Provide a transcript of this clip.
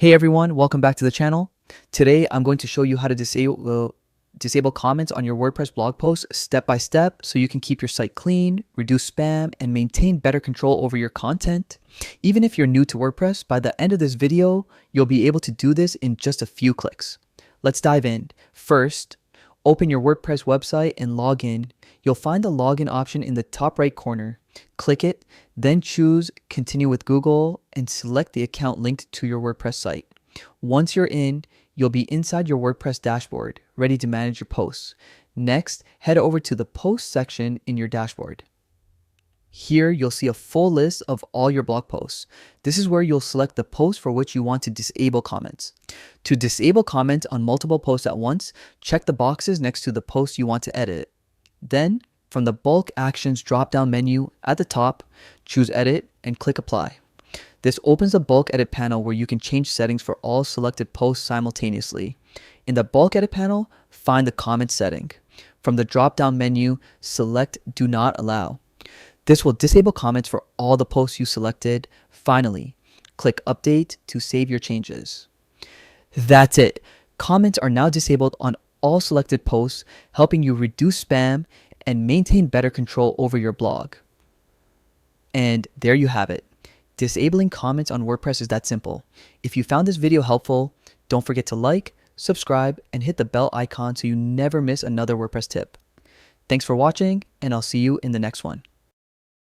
Hey everyone, welcome back to the channel. Today I'm going to show you how to disable comments on your WordPress blog posts step by step so you can keep your site clean, reduce spam, and maintain better control over your content. Even if you're new to WordPress, by the end of this video, you'll be able to do this in just a few clicks. Let's dive in. First, open your WordPress website and log in. You'll find the login option in the top right corner. Click it, then choose Continue with Google and select the account linked to your WordPress site. Once you're in, you'll be inside your WordPress dashboard, ready to manage your posts. Next, head over to the Posts section in your dashboard. Here, you'll see a full list of all your blog posts. This is where you'll select the post for which you want to disable comments. To disable comments on multiple posts at once, check the boxes next to the post you want to edit. Then, from the Bulk Actions drop-down menu at the top, choose Edit and click Apply. This opens the Bulk Edit panel where you can change settings for all selected posts simultaneously. In the Bulk Edit panel, find the Comment setting. From the drop-down menu, select Do Not Allow. This will disable comments for all the posts you selected. Finally, click Update to save your changes. That's it. Comments are now disabled on all selected posts, helping you reduce spam and maintain better control over your blog. And there you have it. Disabling comments on WordPress is that simple. If you found this video helpful, don't forget to like, subscribe, and hit the bell icon so you never miss another WordPress tip. Thanks for watching, and I'll see you in the next one.